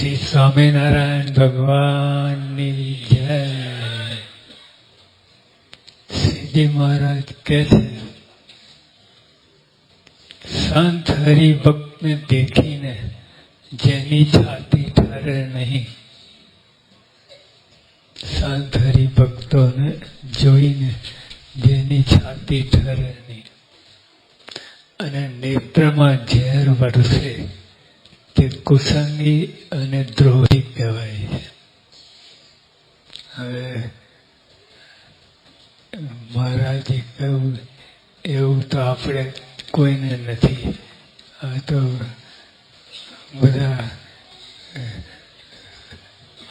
શ્રી સ્વામિનારાયણ ભગવાનની જય. શ્રીજી મહારાજ કહે છે, સંત હરિભક્તને દેખીને જેની છાતી ઠરે નહીં, સંત હરિભક્તોને જોઈને જેની છાતી ઠરે નહીં અને નેત્રમાં ઝેર વરસે તે કુસંગી અને દ્રોહી કહેવાય છે. હવે મહારાજે કહ્યું એવું તો આપણે કોઈને નથી. આ તો બધા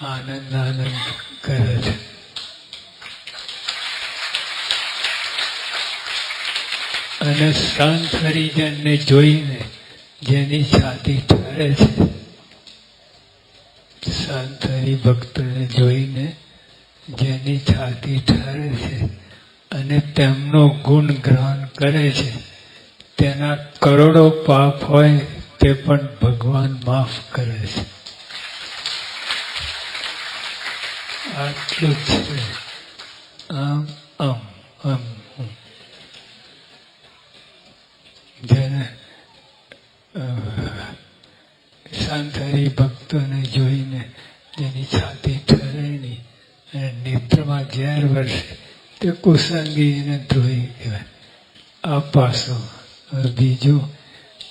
આનંદ કરે છે. અને સંત હરિજનને જોઈને જેની છાતી ઠરે છે, સંત હરિભક્તોને જોઈને જેની છાતી ઠરે છે અને તેમનો ગુણ ગ્રહણ કરે છે, તેના કરોડો પાપ હોય તે પણ ભગવાન માફ કરે છે. આટલું જ છે. આમ આમ આમ જેને સંત હરિભક્તોને જોઈને જેની છાતી ઠરે નહીં અને નેત્રમાં ઝેર વરસે તે કુસંગી અને દ્રોહી કહેવાય. આ પાસું. બીજું,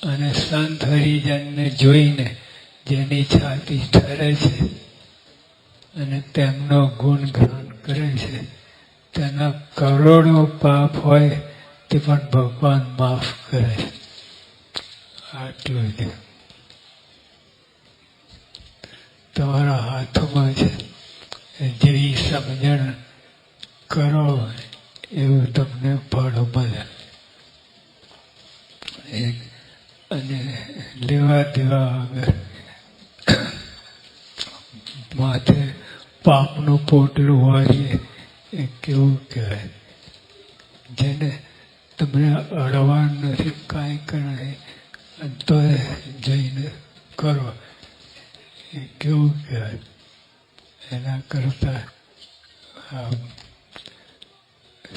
અને સંત હરિજનને જોઈને જેની છાતી ઠરે છે અને તેમનો ગુણ ગ્રહણ કરે છે, તેના કરોડો પાપ હોય તે પણ ભગવાન માફ કરે છે. આટલું જ. તમારા હાથમાં છે. જેવી સમજણ કરો એવું તમને ફળ મળે. અને લેવા દેવા વગર માથે પાપનું પોટલું વાળીએ એ કેવું કહેવાય. જેને તમને અડવાણ નથી, કાંઈ કરણે તો જઈને કરો એ કેવું કહેવાય. એના કરતાં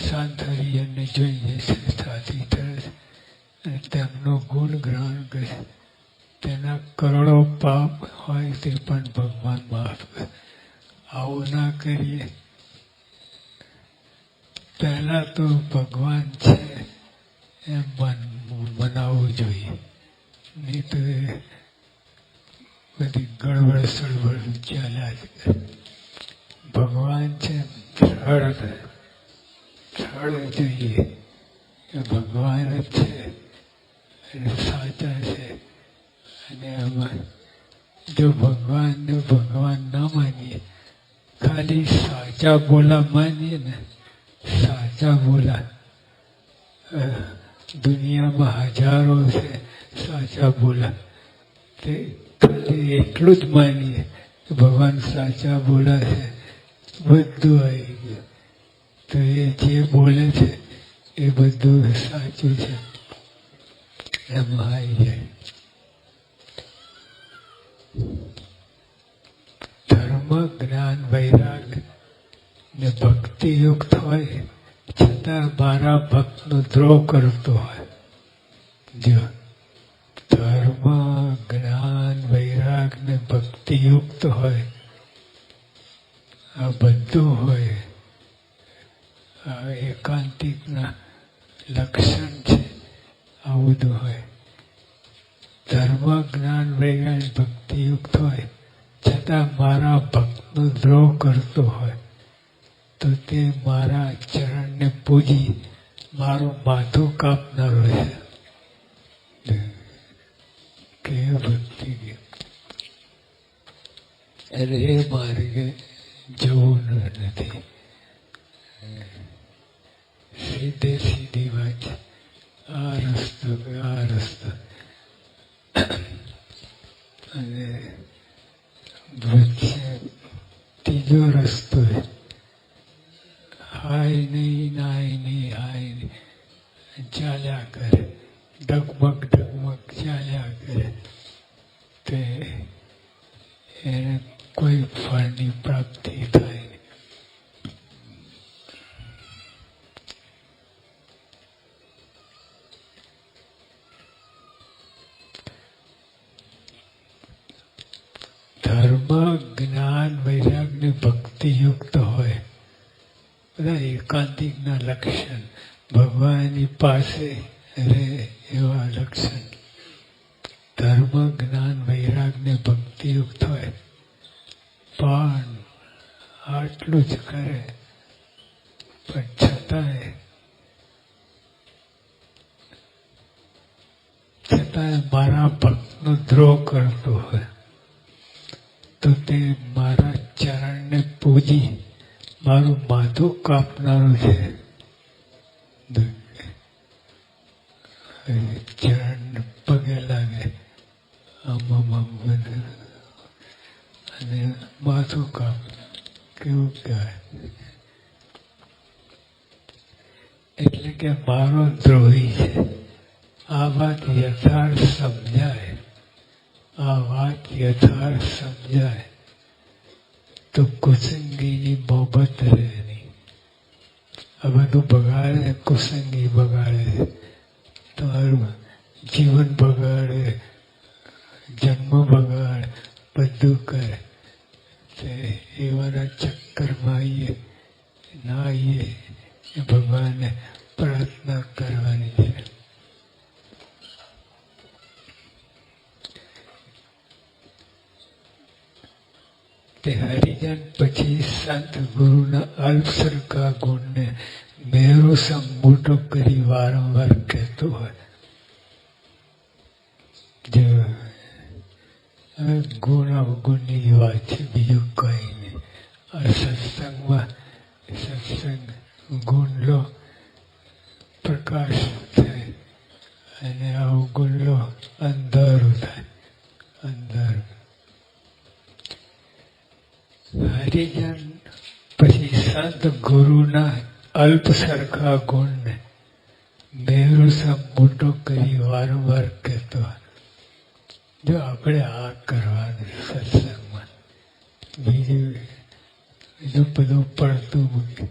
સંત હરિજનને જોઈએ છાતી ઠરે અને તેમનો ગુણ ગ્રહણ કરે, તેના કરોડો પાપ હોય તે પણ ભગવાન માફ કરે. આવું ના કરીએ. પહેલાં તો ભગવાન છે એમ મનાવવું જોઈએ, નહીં તો બધી ગડબડ સડબડ ચાલ્યા જ કરે. ભગવાન છે સ્થળ જોઈએ કે ભગવાન જ છે અને સાચા છે. અને આમાં જો ભગવાનને ભગવાન ના માનીએ, ખાલી સાચા બોલા માનીએ ને, સાચા બોલા દુનિયામાં હજારો છે સાચા બોલા, તે ખાલી એટલું જ માનીએ કે ભગવાન સાચા બોલા છે, બધું આવી ગયું. તો એ જે બોલે છે એ બધું સાચું છે એમાં આવી જાય. ધર્મ, જ્ઞાન, વૈરાગ ને ભક્તિયુક્ત હોય છતાં મારા ભક્તનો દ્રોહ કરતો હોય. જો ધર્મ, જ્ઞાન, વૈરાગ ને ભક્તિયુક્ત હોય, આ બધું હોય, આ એકાંતિકના લક્ષણ છે. આ બધું હોય. ધર્મ, જ્ઞાન, વૈરાગ, ભક્તિયુક્ત હોય છતાં મારા ભક્તનો દ્રોહ કરતો હોય તો તે મારા ચરણને પૂજી મારું માથું કાપનારો છે. કે ભક્તિ એટલે એ માર્ગે જવું નથી. સીધે સીધી વાત. આ રસ્તો અને વચ્ચે ત્રીજો રસ્તો હાય નહીં, નાય નહીં, હાય નહીં, ચાલ્યા કરે, ડગમગ ચાલ્યા કરે. તે એને કોઈ ફળની પ્રાપ્તિ થાય નહીં. ધર્મ, જ્ઞાન, વૈરાગ્ય, ભક્તિ યુક્ત હોય, બધા એકાંતિકના લક્ષણ, ભગવાનની પાસે રહે એવા લક્ષણ. ધર્મ, જ્ઞાન, વૈરાગ્ય, ભક્તિ યુક્ત હોય, પણ આટલું જ કરે પણ છતાંય મારા ભક્તનો દ્રોહ કરતો હોય તો તે મારા ચરણને પૂજી મારું માથું કાપનારું છે. ચરણ પગે લાગે આમ અને માથું કાપ, કેવું કહેવાય? એટલે કે મારો દ્રોહી છે. આ વાત યથાર્થ સમજાય, આ વાત યથાર્થ સમજાય તો કુસંગીની મોહબત રહે નહીં. આ બધું બગાડે, કુસંગી બગાડે, તમારું જીવન બગાડે, જન્મ બગાડે, બધું કરે. એવાના ચક્કરમાં આવીએ ના આવીએ એ ભગવાનને પ્રાર્થના કરવાની છે. તે હરિજન પછી સંત ગુરુના અલ્પસરકા ગુણને મેરો સમ મોટો કરી વારંવાર કહેતો હોય. ગુણ અવગુણની વાત છે, બીજું કંઈ નહીં. આ સત્સંગમાં સત્સંગ ગુણ લો પ્રકાશ થાય અને અવગુણ લો અંધારું થાય. અંધારું. હરિજન પછી સંત ગુરુના અલ્પ સરખા ગુણને મેરુ સમ મોટો કરી વારંવાર કહેતો. જો આપણે આ કરવાનું સત્સંગમાં, બીજું બધું પડતું મૂકે.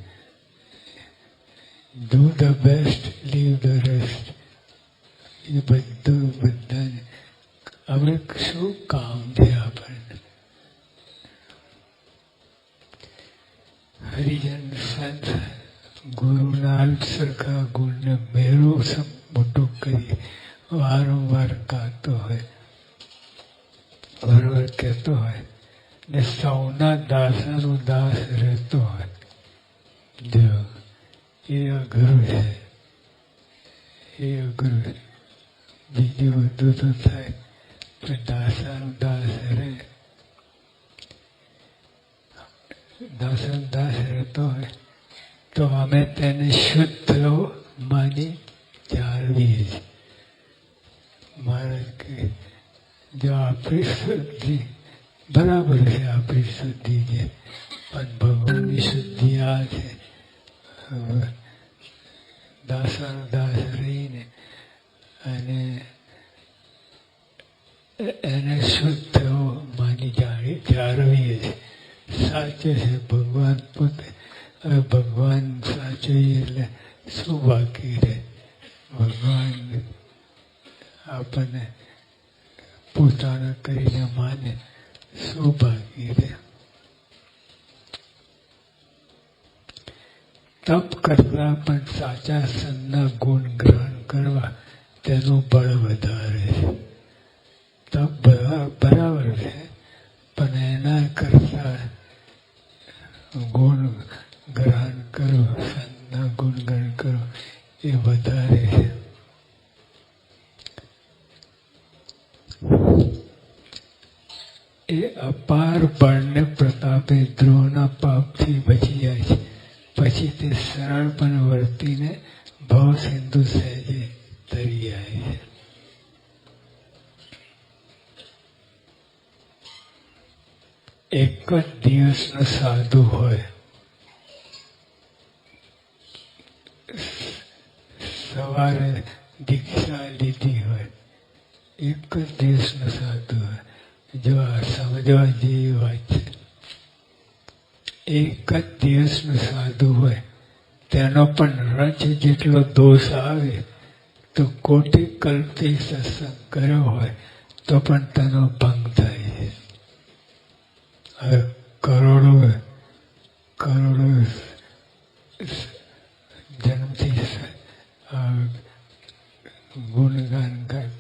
Do the best, leave the rest. એ બધું બધાને આપણે શું કામ છે આપણને? હરિજન સંત ગુરુના અલ્પ સરખા ગુણને મેરુ સમ મોટું કરી વારંવાર ગાતો હોય, વારંવાર કહેતો હોય ને સૌના દાસાનો દાસ રહેતો હોય. જો એ અઘરું છે, એ અઘરું છે. બીજું બધું તો થાય પણ દાસાનો દાસ રહે. દાસન દાસ રહેતો હોય તો અમે તેને શુદ્ધ માની જાળવીએ છીએ. મહારાજ કે જો આપણી શુદ્ધિ બરાબર છે, આપણી શુદ્ધિ છે, પણ ભગવાનની શુદ્ધિ આ છે. દાસન દાસ રહીને અને એને શુદ્ધ માની જાળવીએ છીએ. સાચે છે ભગવાન પોતે. હવે ભગવાન સાચવીએ એટલે શું બાકી રહે? ભગવાન આપણને પોતાના કરીને માને, શું બાકી રહે? તપ કરતા પણ સાચા સંતના ગુણ ગ્રહણ કરવા તેનું બળ વધારે છે. તપ બરાબર છે પણ એના કરતા ગુણ ગ્રહણ કરો, સંતના ગુણ ગ્રહણ કરો એ વધારે છે. એ અપાર બળને પ્રતાપે દ્રોહના પાપથી બચી જાય છે. પછી તે સરળ પણ વર્તીને ભવ સિંધુ સહેજે તરી જાય છે. એક જ દિવસનો સાધુ હોય, સવારે દીક્ષા લીધી હોય, એક જ દિવસનો સાધુ હોય, જો આ સમજવા જેવી વાત છે. એક જ દિવસનું સાધુ હોય તેનો પણ રજ જેટલો દોષ આવે તો કોટી કલ્પથી સત્સંગ કર્યો હોય તો પણ તેનો ભંગ થાય છે. હવે કરોડો જન્મથી ગુણગાન ગાય.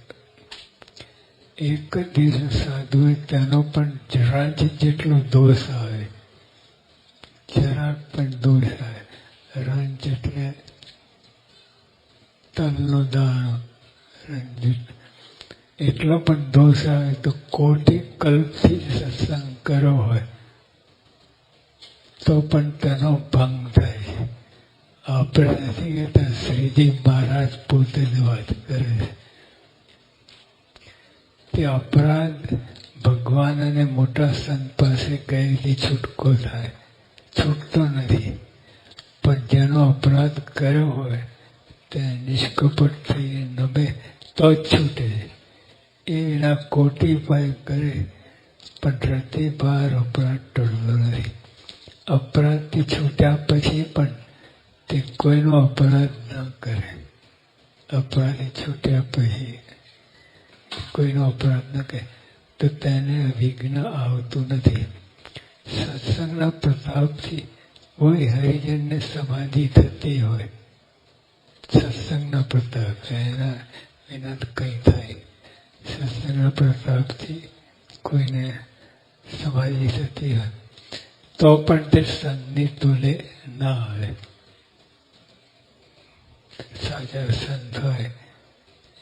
એક જ દિવસ સાધુ હોય તેનો પણ રજ જેટલો દોષ આવે, જરાક પણ દોષ આવે. રંજ એટલે તલનો દાણો, એટલો પણ દોષ આવે તો કોટી કલ્પથી સત્સંગ કર્યો હોય તો પણ તેનો ભંગ થાય છે. આપણે નથી કહેતા, શ્રીજી મહારાજ પોતે જ વાત કરે છે. તે અપરાધ ભગવાન અને મોટા સંત પાસે ગયેલી છૂટકો થાય, છૂટતો નથી. પણ જેનો અપરાધ કર્યો હોય તે નિષ્કપટ થઈને નમે તો જ છૂટે. એ એના કોટી પાય કરે પણ રતિ બહાર અપરાધ ટળતો નથી. અપરાધથી છૂટ્યા પછી પણ તે કોઈનો અપરાધ ન કરે. અપરાધી છૂટ્યા પછી કોઈનો અપરાધ ન કરે તો તેને વિઘ્ન આવતું નથી. સત્સંગના પ્રતાપથી કોઈ હરિજનને સમાધિ થતી હોય, સત્સંગના પ્રતાપ એના વિના કંઈ થાય. સત્સંગના પ્રતાપથી કોઈને સમાધિ થતી હોય તો પણ તે સંતની તુલે ના આવે. સાચા સંત હોય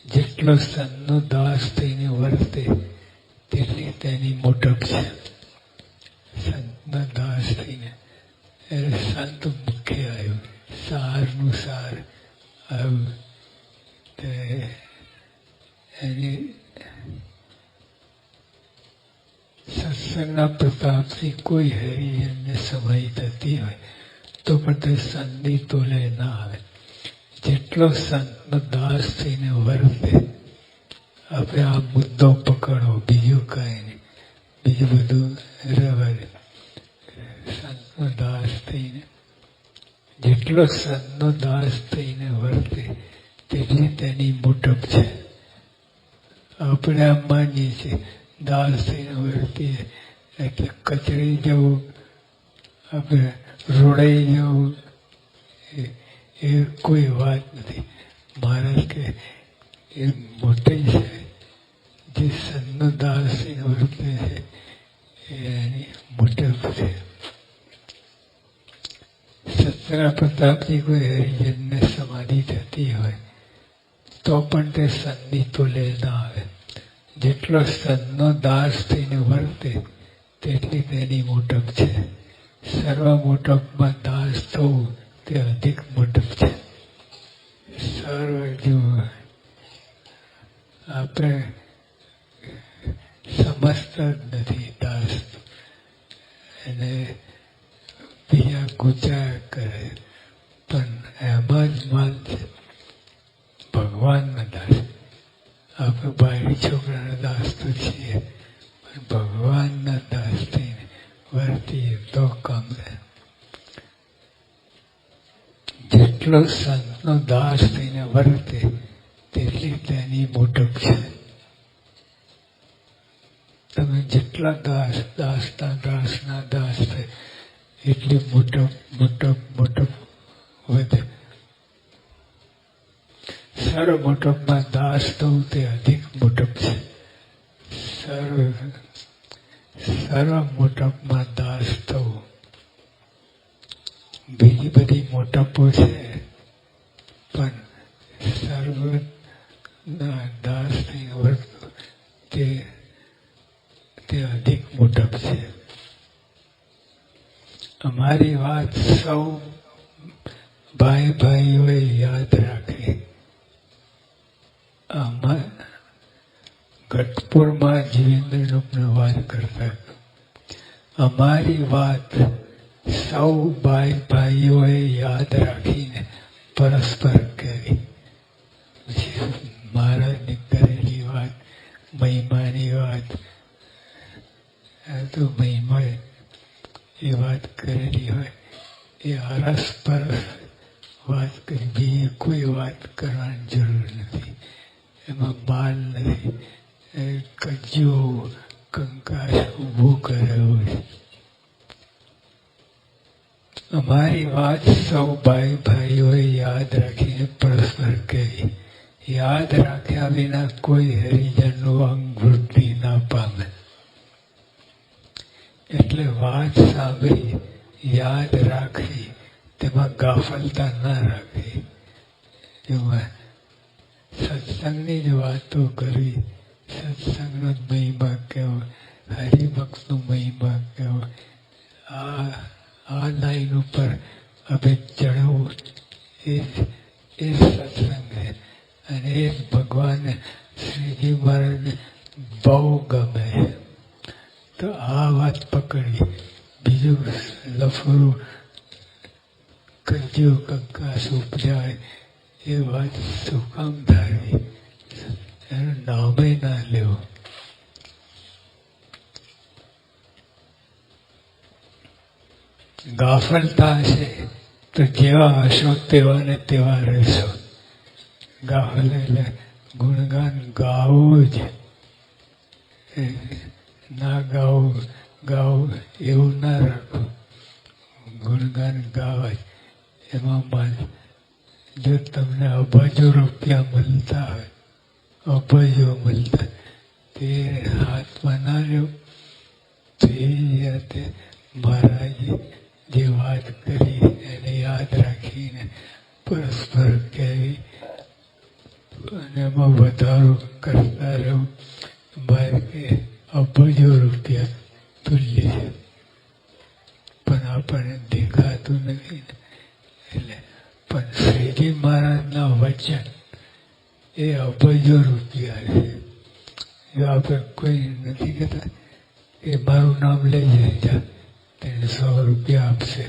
જેટલો સંતનો દાસ થઈને વર્તે તેટલી તેની મોટપ છે. સંતનો દાસ થઈને એટલે સંત મુખ્ય આવ્યું, સારનું સાર આવ્યું. એની સત્સંગના પ્રતાપથી કોઈ હરિજનને સમાધિ થતી હોય તો પણ તે સંતની તોલે ના આવે. જેટલો સંતનો દાસ થઈને વર્તે, આપણે આ મુદ્દો પકડો, બીજું કાંઈ નહીં, બીજું બધું રહેવા દે. સંતનો દાસ થઈને, જેટલો સંતનો દાસ થઈને વર્તે તેટલી તેની મોટપ છે. આપણે આમ માનીએ છીએ દાસ થઈને વર્તીએ એટલે કચડી જવું, આપણે રોડાઈ જવું, એ કોઈ વાત નથી. મહારાજ કે એ મોટી છે. જે સંતનો દાસ થઈને વર્તે છે એની મોટપ છે. સત્સંગના પ્રતાપથી કોઈ હરિજનને સમાધિ થતી હોય તો પણ તે સંતની તુલે ના આવે. જેટલો સંતનો દાસ થઈને વર્તે તેટલી તેની મોટપ છે. સર્વ મોટપમાં દાસ થવું તે અધિક મોટપ છે. સર્વ જો આપણે સમજતા જ નથી દાસ, એને બીજા ગુચા કરે પણ એમાં જ માલ છે. ભગવાનના દાસ, આપણે બાયડી છોકરાના દાસ તો છીએ પણ ભગવાનના દાસ થઈને વર્તીએ તો કામ થાય. જેટલો સંતનો દાસ થઈને વર્તે તેટલી તેની મોટપ છે. તમે જેટલા દાસના દાસ થાય એટલી મોટપ વધે. સર્વ મોટપમાં દાસ થવું તે અધિક મોટપ છે. સર્વ મોટપમાં દાસ થવું. બીજી બધી મોટપો છે પણ સર્વ દાસ થઈને વર્તવું તે અધિક મોટપ છે. અમારી વાત સૌ ભાઈઓએ યાદ રાખી. ગઢપુરમાં જીવેન્દ્રનો વાત કરતા, અમારી વાત સૌ ભાઈઓએ યાદ રાખીને પરસ્પર કહેવી. મહારાજની કરેલી વાત, મહિમાની વાત આ તો મહિમા એ વાત કરેલી હોય એ આરસપરસ વાત કરી, બીજી કોઈ વાત કરવાની જરૂર નથી. એમાં માલ નથી. કજ્જો કંકાસ ઊભું કરેલો છે. અમારી વાત સૌ ભાઈ ભાઈઓએ યાદ રાખીને પરસ્પર કહેવી. યાદ રાખ્યા વિના કોઈ હરિજનનું અંગ વૃદ્ધિ ના પામે. એટલે વાત સાંભળી, યાદ રાખવી, તેમાં ગાફલતા ના રાખવી. એમાં સત્સંગની જ વાતો કરવી, સત્સંગનો જ મહિમા કહેવો, હરિભક્તનો મહિમા કહેવો. આ લાઈન ઉપર હવે ચડવું એ સત્સંગ છે. અને એ ભગવાન શ્રીજી મહારાજને બહુ ગમે. તો આ વાત પકડવી. બીજું લફરું કજ્યો કંકાસ ઉપજાય એ વાત શું કામ ધારવી? એનું નામે ના લેવું. ગાફલતા હશે તો જેવા હશો તેવા ને તેવા રહેશો. ગાફલ એટલે ગુણગાન ગાવું જ, ના ગાવું એવું ના રાખવું. ગુણગાન ગાવા જ. એમાં જો તમને અબજો રૂપિયા મળતા હોય, અબજો મળતા, તે હાથમાં ના લેવું. તો એ રીતે મહારાજે જે વાત કરી એને યાદ રાખીને પરસ્પર કહેવી અને એમાં વધારો કરતા રહેવું. મારે કે અબજો રૂપિયા તુલ્ય છે, પણ આપણને દેખાતું નથી. એટલે પણ શ્રીજી મહારાજના વચન એ અબજો રૂપિયા છે. જો આપણે કોઈ નથી કહેતા એ મારું નામ લઈ જાય, તેને 100 રૂપિયા આપશે,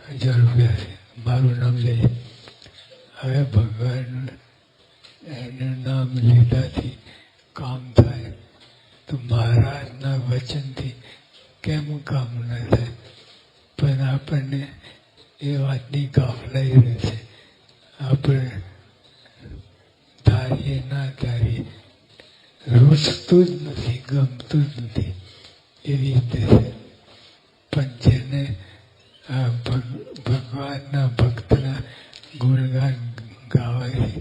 1000 રૂપિયા છે, મારું નામ લઈ. હવે ભગવાન એનું નામ લીધાથી કામ થાય તો મહારાજના વચનથી કેમ કામ ન થાય? પણ આપણને એ વાતની ગાફલાઈ રહે છે. આપણે ધારીએ ના ધારીએ, રૂચતું જ નથી, ગમતું જ નથી એવી રીતે. પણ જેને આ ભગવાનના ભક્તના ગુણગાન ગાવાની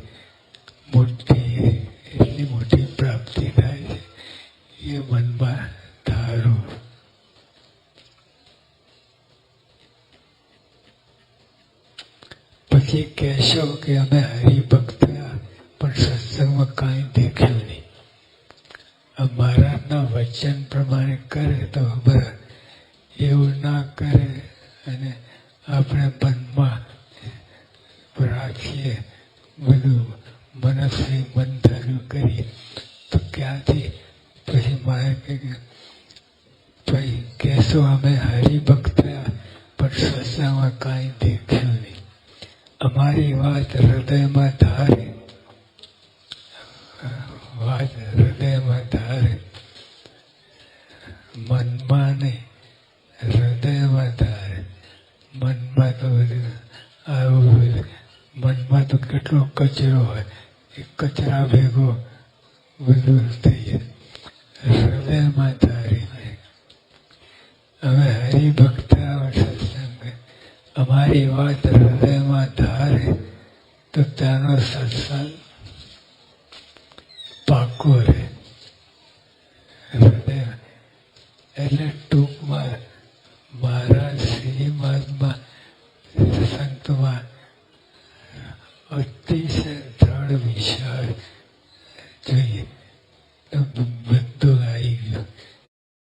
એટલી મોટી પ્રાપ્તિ થાય છે, એ મનમાં ધારો. પછી કહેશો કે અમે હરિભક્ત પણ સત્સંગમાં કાંઈ દેખ્યું નહીં. મહારાજના વચન પ્રમાણે કરે તો બરાબર, એવું ના કરે અને આપણે મનમાં રાખીએ, બધું મનસ્વી મંથન કરીએ તો ક્યાંથી પછી મારે પછી કહેશો અમે હરિભક્ત પણ સત્સંગમાં કાંઈ દેખ્યું નહીં. અમારી વાત હૃદયમાં ધારે, વાત હૃદયમાં ધારે, મનમાં નહીં, હૃદયમાં ધારે. મનમાં તો આવું, મનમાં તો કેટલો કચરો હોય, એ કચરા ભેગો બધું થઈ જાય. હૃદયમાં ધારી અમે હરિભક્ત સત્સંગ, અમારી વાત હૃદયમાં ધારે તો ત્યાંનો સત્સંગ પાકો રહે. હૃદય એટલે ટૂંકમાં મહારાજ શ્રીજી મહાત્મા સંતમાં અતિશય દ્રઢ વિશ્વાસ